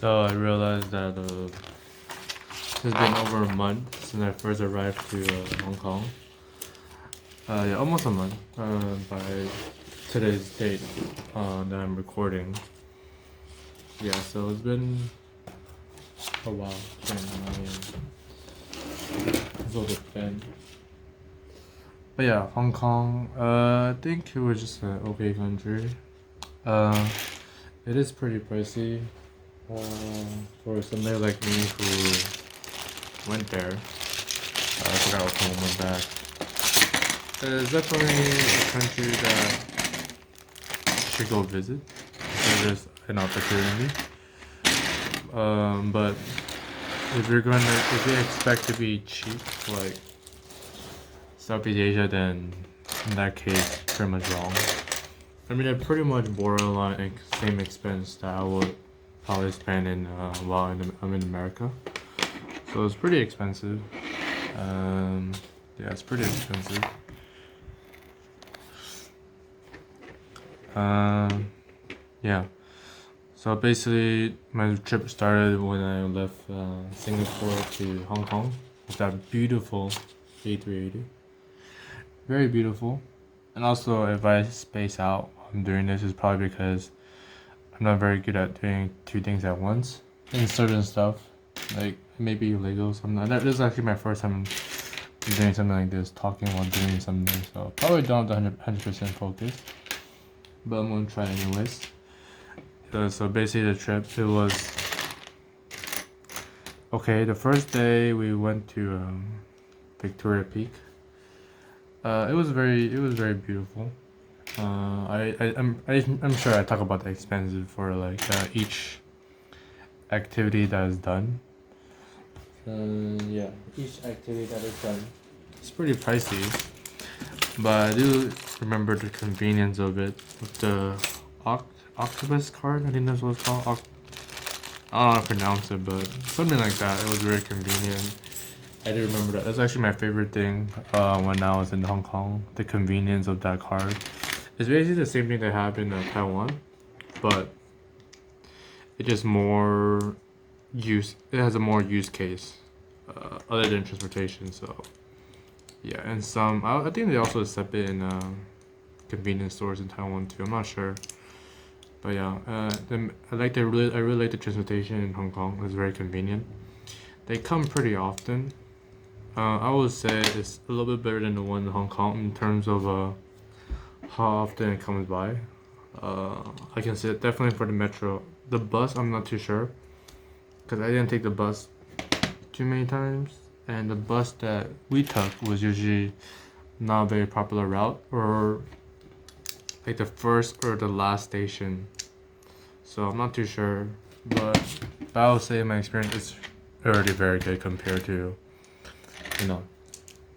So I realized that it's been over a month since I first arrived to Hong Kong. Yeah, almost a month by today's date that I'm recording. Yeah, so it's been a while since it's all been. But yeah, Hong Kong. I think it was just an okay country. It is pretty pricey for somebody like me who went there. I forgot what time I went back. It's definitely a country that you should go visit if there's an opportunity. But if you expect to be cheap, like Southeast Asia, then in that case, pretty much wrong. I mean, they're pretty much borderline same expense that I would probably spend while I'm in America. So it's pretty expensive. Yeah, it's pretty expensive. Yeah. So basically, my trip started when I left Singapore to Hong Kong with that beautiful A380. Very beautiful. And also, if I space out while I'm doing this, it's probably because I'm not very good at doing two things at once. And certain stuff, like maybe Legos. This is actually my first time doing something like this, talking while doing something. So probably don't have 100% focus. But I'm gonna try anyways. So basically the trip, it was okay. The first day we went to Victoria Peak. It was very beautiful. I'm sure I talk about the expenses for like each activity that is done. Yeah, each activity that is done. It's pretty pricey, but I do remember the convenience of it with the octopus card. I think that's what it's called. I don't know how to pronounce it, but something like that. It was very convenient. I do remember that. That's actually my favorite thing when I was in Hong Kong. The convenience of that card. It's basically the same thing that happened in Taiwan, but it just more use. It has a more use case other than transportation. So yeah, and some. I think they also accept it in convenience stores in Taiwan too. I'm not sure. But yeah, I really like the transportation in Hong Kong. It's very convenient. They come pretty often. I would say it's a little bit better than the one in Hong Kong in terms of how often it comes by. I can say it definitely for the metro. The bus, I'm not too sure, because I didn't take the bus too many times, and the bus that we took was usually not a very popular route or like the first or the last station. So I'm not too sure, but I would say my experience is already very good compared to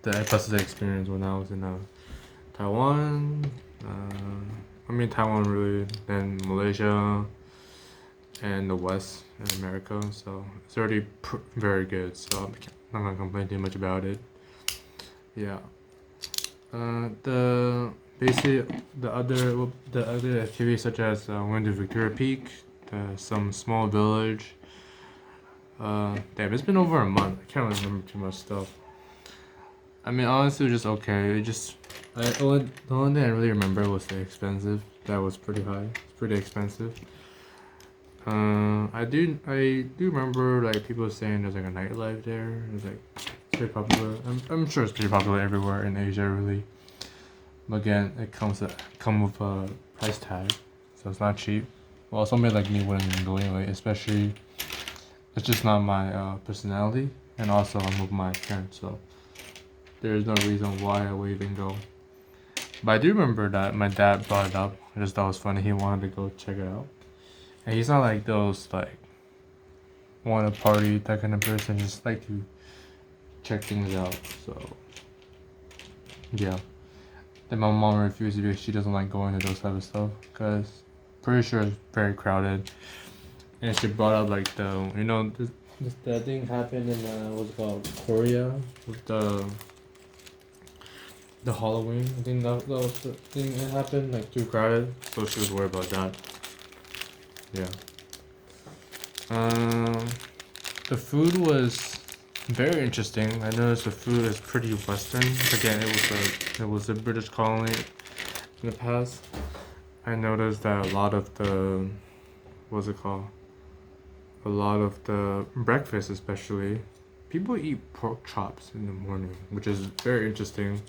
the buses experience when I was in Taiwan. Taiwan really, then Malaysia, and the West and America. So it's already very good. So I'm not gonna complain too much about it. Yeah. The other activities such as went to Victoria Peak, some small village. Damn, it's been over a month. I can't really remember too much stuff. I mean, honestly, it was just okay. The only thing I really remember was the expensive. That was pretty high. It's pretty expensive. I do remember like people saying there's like a nightlife there. It's like it's pretty popular. I'm sure it's pretty popular everywhere in Asia, really. But again, it comes with a price tag, so it's not cheap. Well, somebody like me wouldn't even go anyway, especially it's just not my personality, and also I'm with my parents, so there is no reason why I would even go. But I do remember that my dad brought it up. I just thought it was funny. He wanted to go check it out, and he's not like those like want to party that kind of person. Just like to check things out. So yeah. Then my mom refused because she doesn't like going to those type of stuff because pretty sure it's very crowded. And she brought up like the thing happened in what's it called, Korea with the Halloween. I think that was the thing. It happened like too crowded, so she was worried about that. Yeah. Um, the food was very interesting. I noticed the food is pretty Western. Again, it was a British colony in the past. I noticed that a lot of the what's it called? A lot of the breakfast, especially, people eat pork chops in the morning, which is very interesting.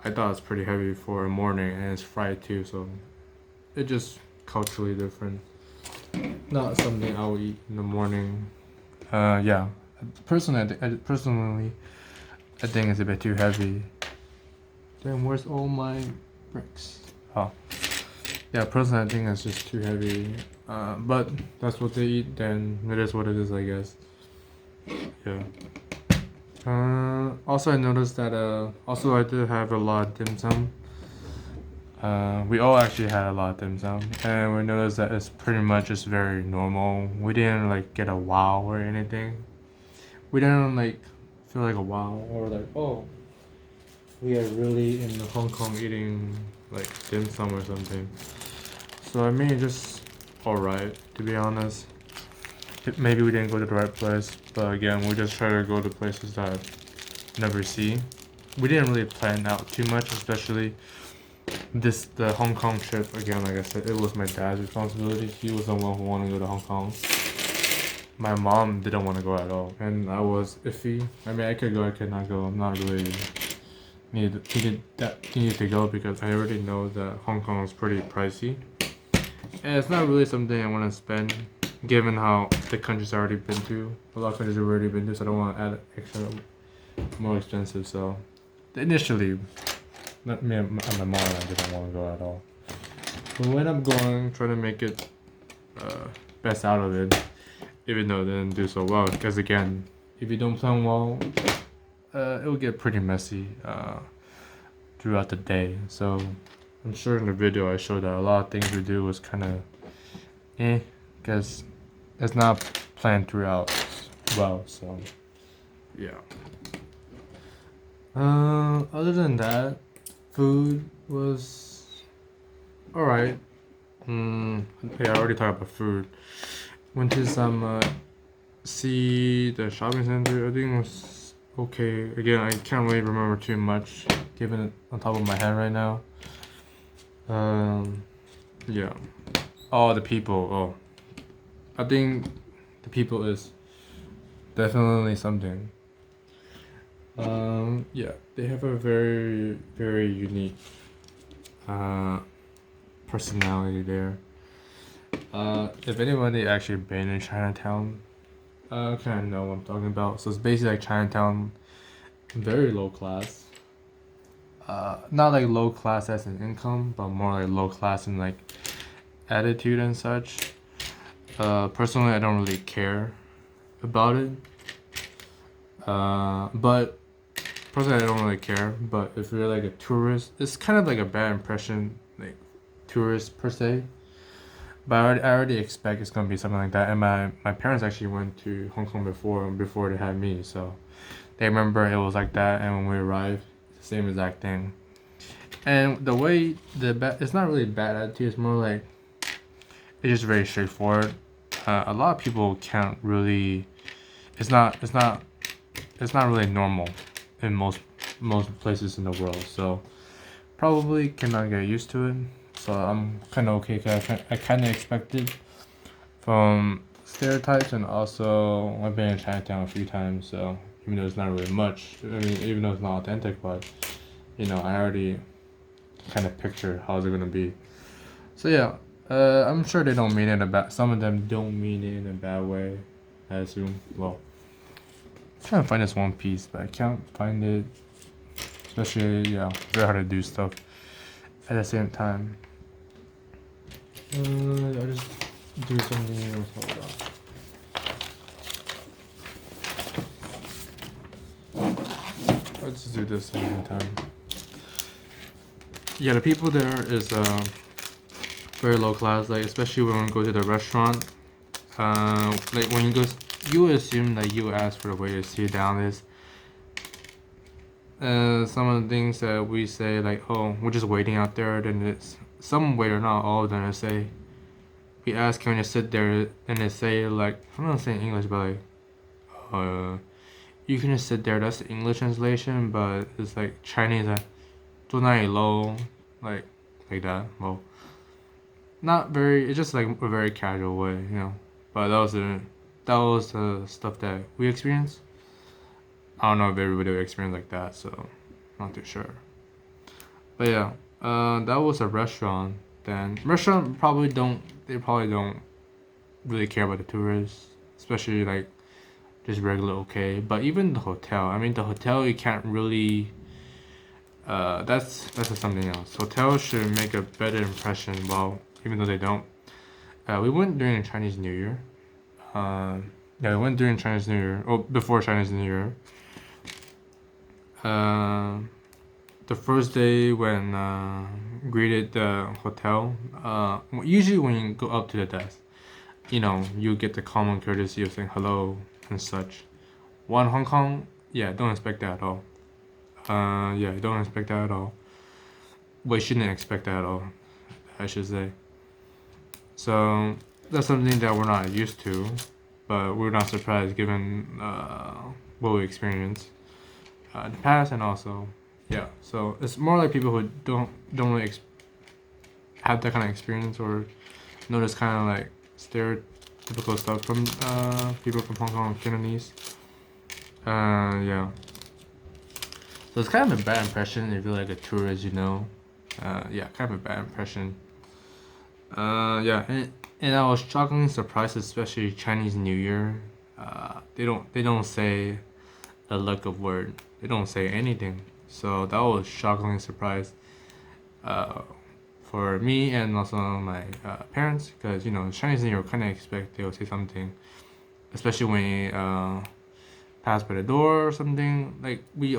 I thought it's pretty heavy for a morning, and it's fried too, so it just culturally different. Not something I would eat in the morning. Yeah. Personally, I think it's a bit too heavy. Then where's all my bricks? Oh, yeah. Personally, I think it's just too heavy. But that's what they eat. Then it is what it is, I guess. Yeah. Also, I noticed that also I did have a lot of dim sum. We all actually had a lot of dim sum, and we noticed that it's pretty much just very normal. We didn't like get a wow or anything. We didn't like feel like a wow or like, oh, we are really in Hong Kong eating like dim sum or something. So I mean, just alright, to be honest. Maybe we didn't go to the right place, but again, we just try to go to places that I never see. We didn't really plan out too much, especially the Hong Kong trip. Again, like I said, it was my dad's responsibility. He was the one who wanted to go to Hong Kong. My mom didn't want to go at all, and I was iffy. I mean, I could go, I could not go. I'm not really needed to go because I already know that Hong Kong is pretty pricey, and it's not really something I want to spend, given how the countries I've already been to. A lot of countries I've already been to, so I don't want to add extra more expensive. So initially, not me and my mom, I didn't want to go at all. But when I'm going, try to make it best out of it, even though it didn't do so well. Because again, if you don't plan well, it will get pretty messy throughout the day. So I'm sure in the video I showed that a lot of things we do was kind of because it's not planned throughout well. So yeah. Other than that, food was alright. Yeah, I already talked about food. Went to some see the shopping center. I think it was okay. Again, I can't really remember too much, given it on top of my head right now. Yeah. Oh, the people. Oh, I think the people is definitely something. Yeah, they have a very very unique personality there. If anybody actually been in Chinatown, kind of know what I'm talking about. So it's basically like Chinatown, very low class. Not like low class as in income, but more like low class in like attitude and such. Personally, I don't really care about it. But personally, I don't really care. But if you're like a tourist, it's kind of like a bad impression, like tourist per se. But I already expect it's gonna be something like that. And my parents actually went to Hong Kong before they had me, so they remember it was like that. And when we arrived, same exact thing. And the way it's not really bad attitude. It's more like it's just very straightforward. A lot of people can't really. It's not really normal in most places in the world. So probably cannot get used to it. So I'm kind of okay. Cause I kind of expected from stereotypes, and also I've been in Chinatown a few times. So even though it's not really much, I mean, even though it's not authentic, but I already kind of picture how's it gonna be. So yeah, I'm sure they don't mean it in a bad. Some of them don't mean it in a bad way, I assume. Well, I'm trying to find this one piece, but I can't find it. Especially very hard to do stuff at the same time. I'll just do something else. Hold on. Let's just do this at the same time. Yeah, the people there is very low class. Like especially when we go to the restaurant. Like when you go, you would assume that you ask for the way to sit down is. Some of the things that we say like, oh, we're just waiting out there. Then it's some waiter, not all of them, say, we ask, can we just sit there, and they say like, I'm not saying English, but like, you can just sit there. That's the English translation, but it's like Chinese, 坐那里喽, like that. Well, not very. It's just like a very casual way, you know. But that was the stuff that we experienced. I don't know if everybody would experience like that, so not too sure. But yeah, that was a restaurant. Then restaurant probably don't really care about the tourists, especially like just regular okay. But even the hotel, I mean the hotel you can't really. That's something else. Hotels should make a better impression. Well, even though they don't. We went during Chinese New Year. Yeah, we went during Chinese New Year. Oh, before Chinese New Year. The first day when greeted the hotel. Usually when you go up to the desk, you know, you get the common courtesy of saying hello and such. One Hong Kong, yeah, don't expect that at all. Yeah, don't expect that at all. We shouldn't expect that at all, I should say. So that's something that we're not used to, but we're not surprised given what we experienced in the past, and also, yeah. So it's more like people who don't really have that kind of experience or know this kind of like stereotypical stuff from people from Hong Kong, Cantonese. Yeah. So it's kind of a bad impression if you're like a tourist, you know. Yeah, kind of a bad impression. Yeah, and I was shockingly surprised, especially Chinese New Year. They don't say a lick of word. They don't say anything. So that was shockingly surprised. For me and also my parents, because you know Chinese New Year kind of expect they will say something, especially when you pass by the door or something. Like we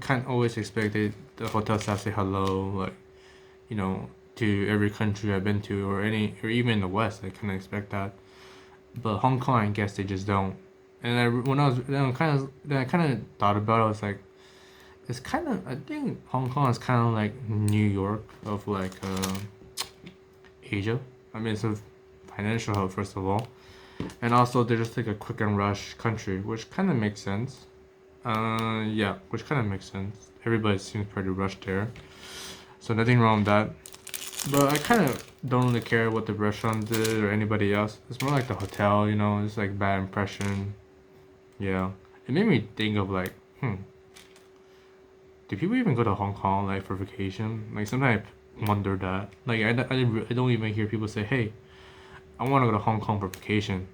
can't always expect the hotel staff say hello, like you know, to every country I've been to or even in the West. I kind of expect that, but Hong Kong, I guess they just don't. And I kind of thought about it. I was like, it's kind of, I think Hong Kong is kind of like New York of like Asia. I mean, it's a financial hub first of all, and also they're just like a quick and rush country, which kind of makes sense. Yeah, which kind of makes sense. Everybody seems pretty rushed there, so nothing wrong with that. But I kind of don't really care what the restaurant did or anybody else. It's more like the hotel, you know. It's like bad impression. Yeah, it made me think of like, do people even go to Hong Kong like for vacation? Like sometimes I wonder that. Like I don't even hear people say, "Hey, I want to go to Hong Kong for vacation."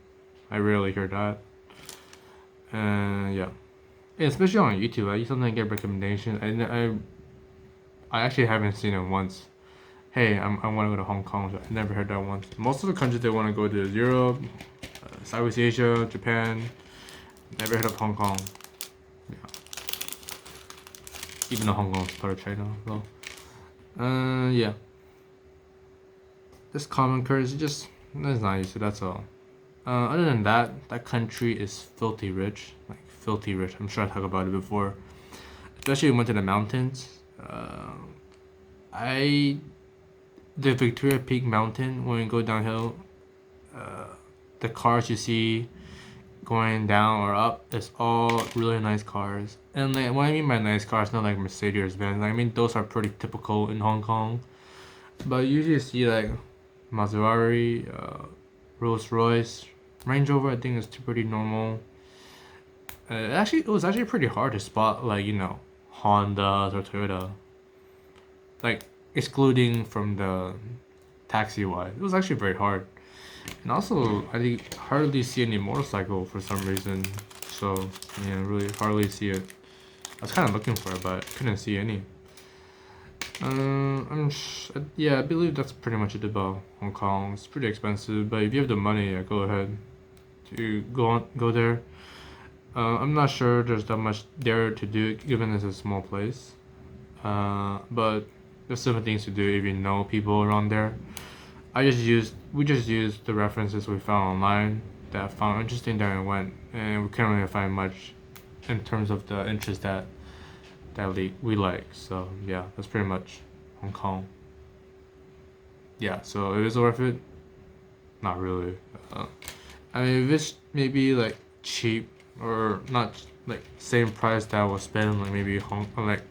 I rarely hear that. Yeah. Yeah, especially on YouTube, I sometimes get recommendations. I actually haven't seen it once. Hey, I want to go to Hong Kong. So I never heard that once. Most of the countries they want to go to is Europe, Southeast Asia, Japan. Never heard of Hong Kong. Yeah. Even though Hong Kong is part of China. Well, yeah. This common courtesy just that's nice. So that's all. Other than that, that country is filthy rich. Like filthy rich. I'm sure I talked about it before. Especially when we went to the mountains. The Victoria Peak Mountain, when we go downhill, the cars you see going down or up, it's all really nice cars. And like, what I mean by nice cars, not like Mercedes Benz. I mean those are pretty typical in Hong Kong. But you usually see like Maserati, Rolls Royce, Range Rover. I think is pretty normal. It was actually pretty hard to spot like you know Hondas or Toyota. Like excluding from the taxi wise, it was actually very hard. And also, I hardly see any motorcycle for some reason. So yeah, really hardly see it. I was kind of looking for it, but couldn't see any. Yeah, I believe that's pretty much it about Hong Kong. It's pretty expensive, but if you have the money, yeah, go ahead to go there. I'm not sure there's that much there to do given it's a small place. But there's some things to do if you know people around there. We just used the references we found online that I found interesting that we went, and we couldn't really find much in terms of the interest that we like. So yeah, that's pretty much Hong Kong. yeah, so if it's worth it, not really. I mean, if it's maybe like cheap or not like same price that I would spend like maybe like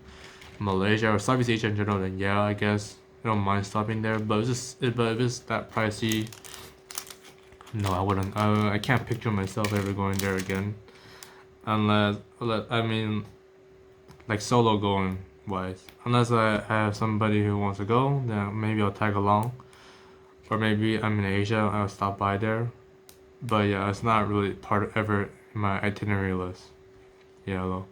Malaysia or Southeast Asia in general, then yeah, I guess I don't mind stopping there. But if it's that pricey, no, I wouldn't. I can't picture myself ever going there again, unless I mean like solo going wise. Unless I have somebody who wants to go, then maybe I'll tag along. Or maybe I'm in Asia, I'll stop by there. But yeah, it's not really part of ever in my itinerary list. Yeah, though.